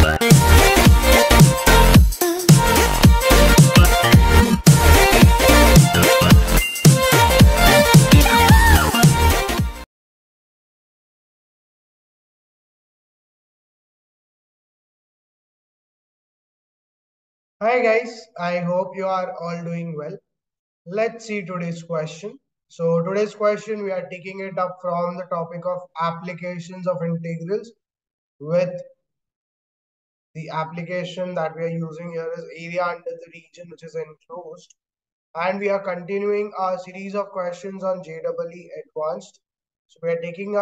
Hi guys, I hope you are all doing well. Let's see today's question. So today's question we are taking it up from the topic of applications of integrals with the application that we are using here is area under the region which is enclosed. And we are continuing our series of questions on JEE Advanced. So we are taking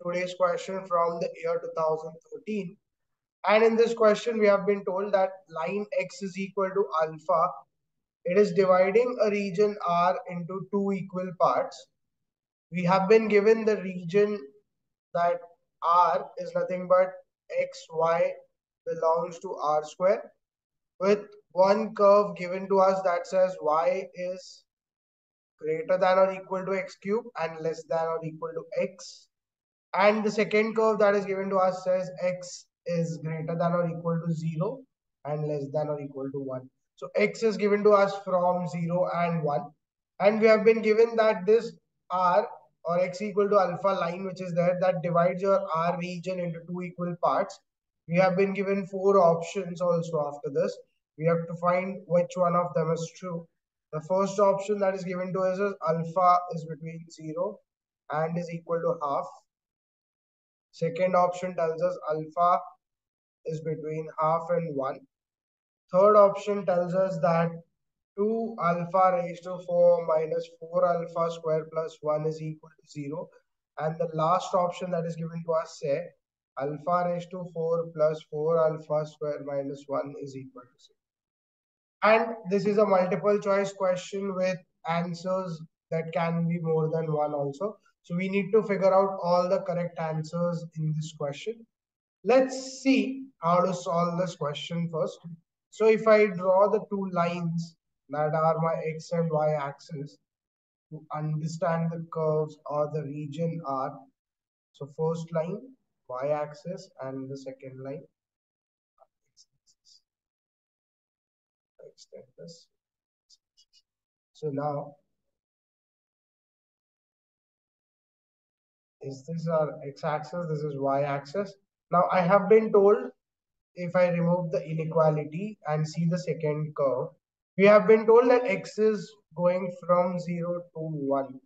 today's question from the year 2013. And in this question, we have been told that line x is equal to alpha. It is dividing a region R into two equal parts. We have been given the region that R is nothing but x, y belongs to R square with one curve given to us that says y is greater than or equal to x cube and less than or equal to x. And the second curve that is given to us says x is greater than or equal to 0 and less than or equal to 1. So x is given to us from 0 and 1. And we have been given that this r or x equal to alpha line which is there that divides your r region into two equal parts. We have been given four options also after this. We have to find which one of them is true. The first option that is given to us is alpha is between 0 and is equal to half. Second option tells us alpha is between half and 1. Third option tells us that 2 alpha raised to 4 minus 4 alpha square plus 1 is equal to 0. And the last option that is given to us say alpha raised to 4 plus 4 alpha square minus 1 is equal to 0. And this is a multiple choice question with answers that can be more than one also. So we need to figure out all the correct answers in this question. Let's see how to solve this question first. So if I draw the two lines that are my x and y axis to understand the curves or the region R. So first line y axis and the second line x axis. Extend this. So now is this our x-axis, this is y-axis. Now I have been told if I remove the inequality and see the second curve, we have been told that x is going from 0 to 1.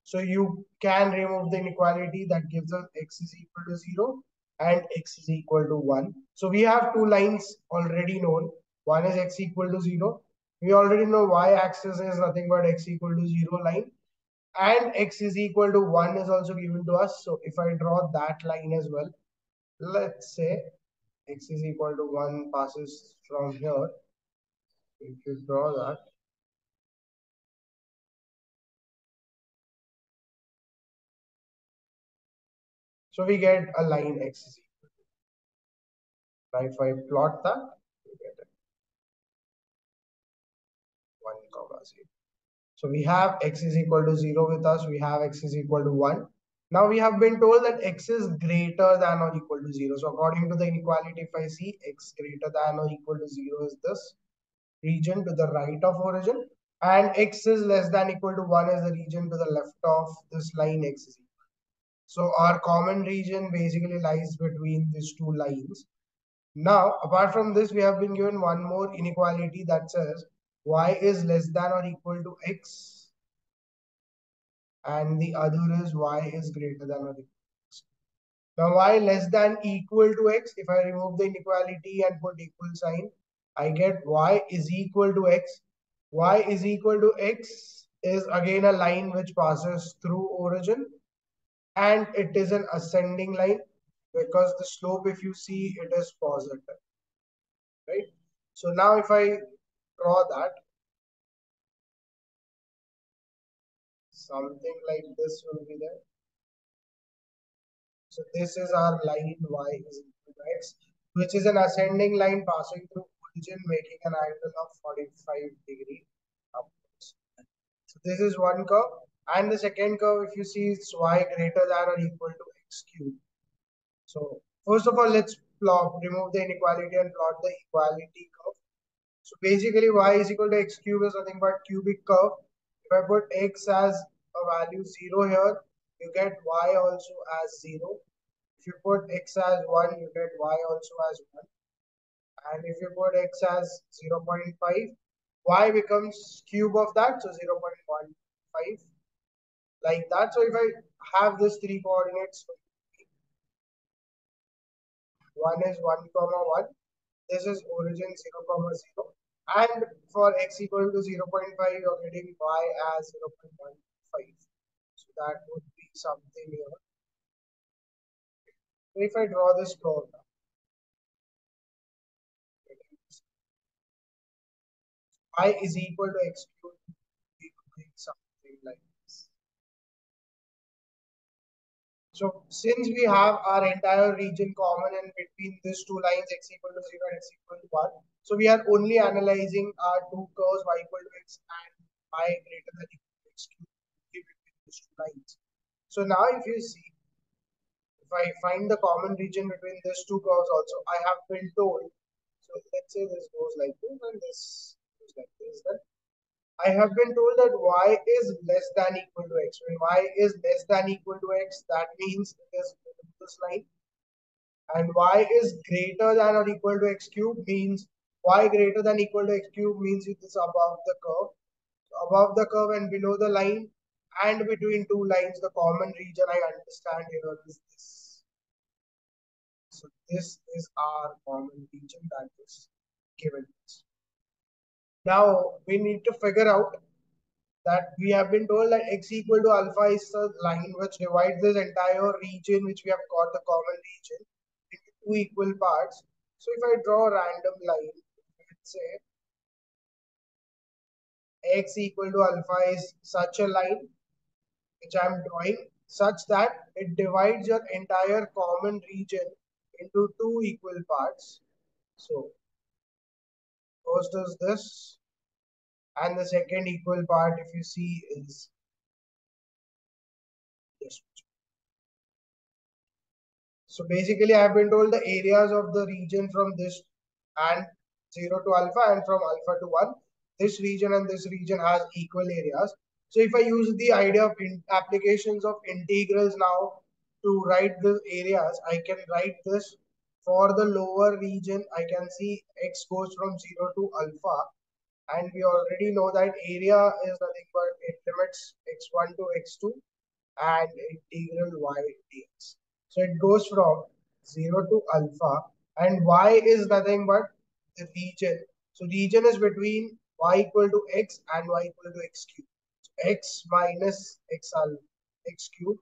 So you can remove the inequality that gives us x is equal to 0 and x is equal to 1. So we have two lines already known. One is x equal to 0. We already know y-axis is nothing but x equal to 0 line. And x is equal to 1 is also given to us. So if I draw that line as well, let's say x is equal to 1 passes from here. If you draw that, so we get a line x is equal to. Now if I plot that, we get it 1 comma 0. So we have x is equal to 0 with us. We have x is equal to 1. Now we have been told that x is greater than or equal to 0. So according to the inequality, if I see x greater than or equal to 0 is this region to the right of origin, and x is less than equal to 1 is the region to the left of this line x is equal. So our common region basically lies between these two lines. Now, apart from this, we have been given one more inequality that says y is less than or equal to x, and the other is y is greater than or equal to x. Now, y less than equal to x, if I remove the inequality and put equal sign, I get y is equal to x. Y is equal to x is again a line which passes through origin, and it is an ascending line because the slope, if you see, it is positive, right? So now if I draw that, something like this will be there. So this is our line y is equal to x, which is an ascending line passing through origin, making an angle of 45 degree upwards. So this is one curve, and the second curve, if you see, it's y greater than or equal to x cube. So first of all, let's plot, remove the inequality and plot the equality curve. So basically y is equal to x cube is nothing but cubic curve. If I put x as a value 0 here, you get y also as 0. If you put x as 1, you get y also as 1. And if you put x as 0.5, y becomes cube of that, so 0.15 like that. So if I have this three coordinates, one is 1 comma 1, this is origin 0 comma 0, and for x equal to 0.5 you're getting y as 0.15, so that would be something here. So if I draw this curve now, y is equal to x cubed, we could make something like this. So since we have our entire region common in between these two lines x equal to 0 and x equal to 1, so we are only analyzing our two curves y equal to x and y greater than equal to x cubed between these two lines. So now if you see, if I find the common region between these two curves also, I have been told, so let's say this goes like this and this goes like this, then I have been told that y is less than equal to x. When y is less than equal to x, that means it is below this line. And y is greater than or equal to x cube means y greater than equal to x cube means it is above the curve. So above the curve and below the line and between two lines, the common region I understand here is this. So this is our common region that is given. Now we need to figure out that we have been told that x equal to alpha is the line which divides this entire region which we have got the common region into two equal parts. So if I draw a random line, let's say x equal to alpha is such a line which I am drawing such that it divides your entire common region into two equal parts. So first is this, and the second equal part if you see is this. So basically, I have been told the areas of the region from this and 0 to alpha and from alpha to 1. This region and this region has equal areas. So if I use the idea of applications of integrals now to write the areas, I can write this for the lower region. I can see x goes from 0 to alpha. And we already know that area is nothing but it limits x1 to x2 and integral y dx. So it goes from 0 to alpha and y is nothing but the region. So region is between y equal to x and y equal to x cube. So x minus x alpha x cube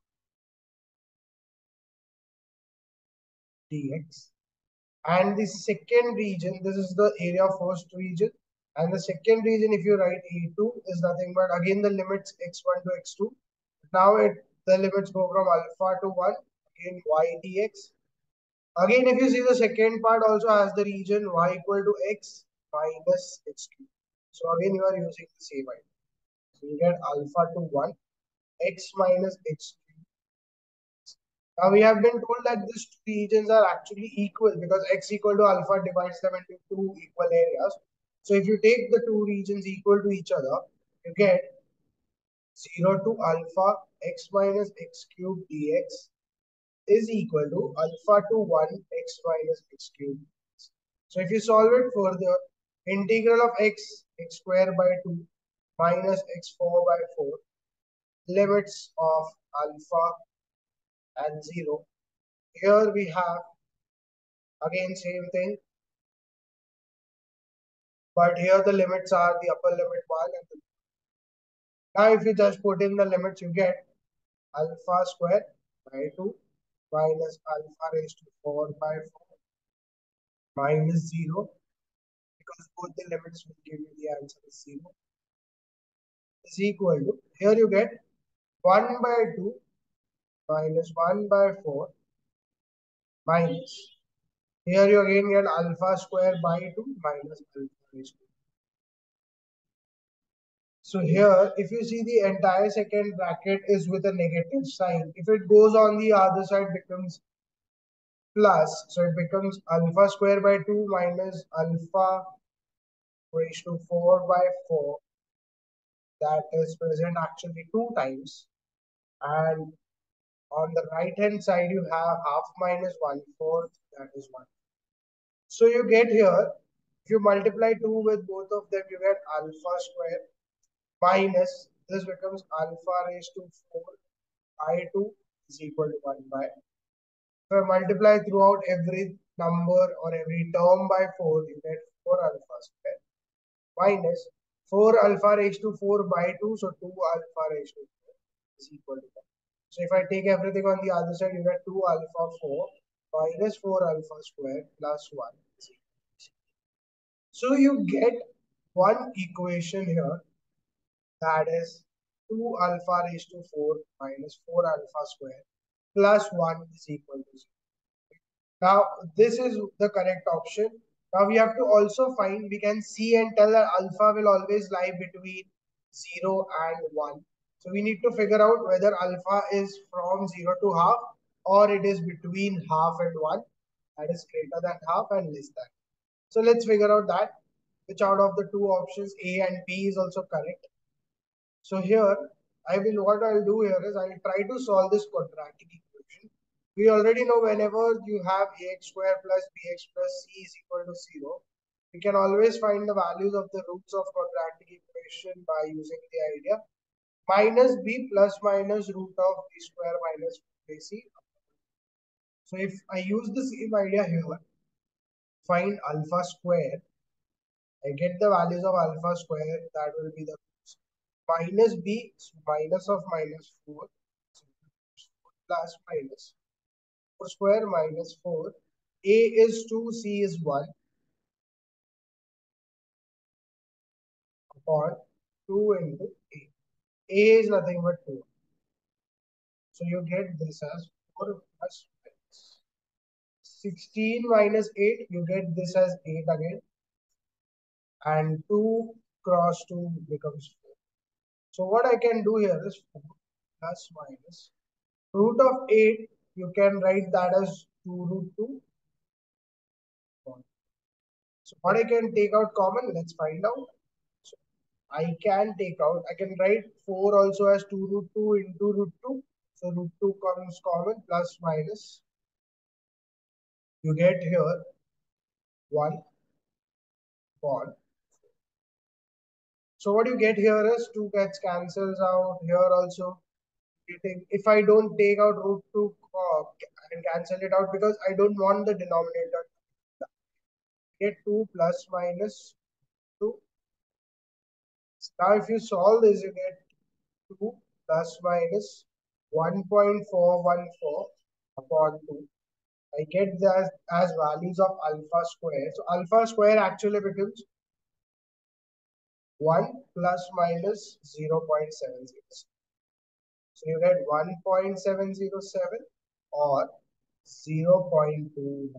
dx. And the second region, this is the area of first region. And the second region, if you write A2, is nothing but again the limits x1 to x2. Now the limits go from alpha to 1, again y dx. Again, if you see the second part also has the region y equal to x minus x cube. So again, you are using the same idea. So you get alpha to 1, x minus x cube. Now we have been told that these two regions are actually equal because x equal to alpha divides them into two equal areas. So if you take the two regions equal to each other, you get 0 to alpha x minus x cube dx is equal to alpha to 1 x minus x cube. So if you solve it further, integral of x square by 2 minus x4 by 4, limits of alpha and 0. Here we have again same thing, but here the limits are the upper limit 1 and the, now if you just put in the limits, you get alpha square by 2 minus alpha raised to 4 by 4 minus 0, because both the limits will give you the answer is 0, is equal to, here you get 1 by 2 minus 1 by 4 minus, here you again get alpha square by 2 minus alpha raised to. So here, if you see the entire second bracket is with a negative sign. If it goes on the other side, becomes plus, so it becomes alpha square by 2 minus alpha raised to 4 by 4, that is present actually 2 times, and on the right hand side you have half minus 1/4, that is 1. So you get here, if you multiply 2 with both of them, you get alpha square minus, this becomes alpha raised to 4 by 2 is equal to 1 by. If I multiply throughout every number or every term by 4, you get 4 alpha square minus 4 alpha raised to 4 by 2, so 2 alpha raised to 4 is equal to 1. So if I take everything on the other side, you get 2 alpha 4 minus 4 alpha square plus 1 is equal to 0. So you get one equation here, that is 2 alpha raised to 4 minus 4 alpha square plus 1 is equal to 0. Now, this is the correct option. Now, we have to also find, we can see and tell that alpha will always lie between 0 and 1. So, we need to figure out whether alpha is from 0 to half or it is between half and 1, that is greater than half and less than. So, let's figure out that which out of the two options A and B is also correct. So here, what I'll do here is I'll try to solve this quadratic equation. We already know whenever you have ax square plus bx plus c is equal to 0, we can always find the values of the roots of quadratic equation by using the idea minus b plus minus root of b square minus ac. So if I use the same idea here, find alpha square, I get the values of alpha square, that will be the minus b, so minus of minus 4, so plus minus 4 square minus 4, a is 2, c is 1 upon 2 into a. A is nothing but 2. So you get this as 4 plus minus 16 minus 8, you get this as 8 again, and 2 cross 2 becomes 4. So what I can do here is 4 plus minus root of 8, you can write that as 2 root 2. So what I can take out common, let's find out. So I can write 4 also as 2 root 2 into root 2. So root 2 comes common, plus minus. You get here 1 upon. So what you get here is 2 gets cancels out here also. If I don't take out root 2 and cancel it out because I don't want the denominator, get 2 plus minus 2. Now if you solve this, you get 2 plus minus 1.414 upon 2. I get that as values of alpha square. So alpha square actually becomes 1 plus minus 0.707. So you get 1.707 or 0.2.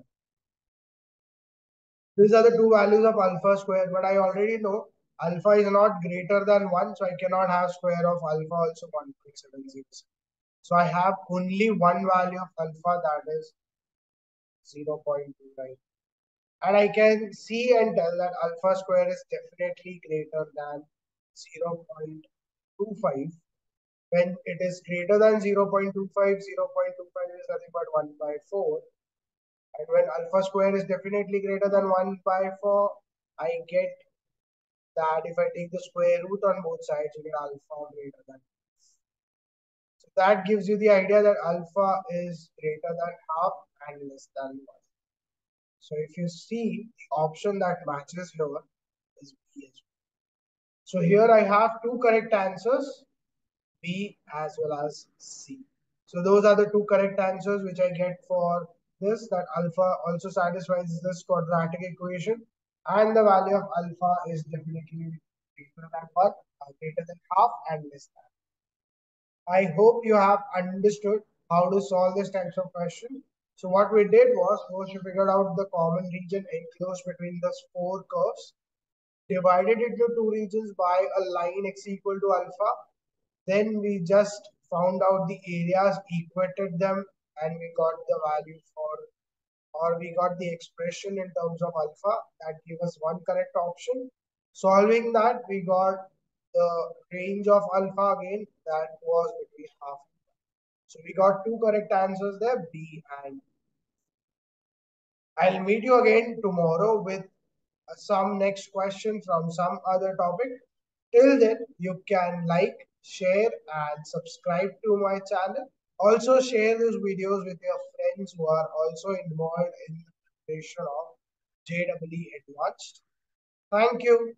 These are the two values of alpha square, but I already know alpha is not greater than 1, so I cannot have square of alpha also 1.707. So I have only one value of alpha, that is 0.29. And I can see and tell that alpha square is definitely greater than 0.25. When it is greater than 0.25, 0.25 is nothing but 1 by 4. And when alpha square is definitely greater than 1 by 4, I get that if I take the square root on both sides, you get alpha greater than. So that gives you the idea that alpha is greater than half and less than 1. So if you see, the option that matches here is B as well. So here I have two correct answers, B as well as C. So those are the two correct answers which I get for this, that alpha also satisfies this quadratic equation and the value of alpha is definitely greater than 1, greater than half and less than. I hope you have understood how to solve this types of question. So what we did was first we figured out the common region enclosed between the four curves, divided it into two regions by a line x equal to alpha. Then we just found out the areas, equated them, and we got the value for or we got the expression in terms of alpha that gave us one correct option. Solving that, we got the range of alpha again that was between half. So we got two correct answers there, B and. I'll meet you again tomorrow with some next question from some other topic. Till then, you can like, share, and subscribe to my channel. Also, share these videos with your friends who are also involved in the preparation of JEE Advanced. Thank you.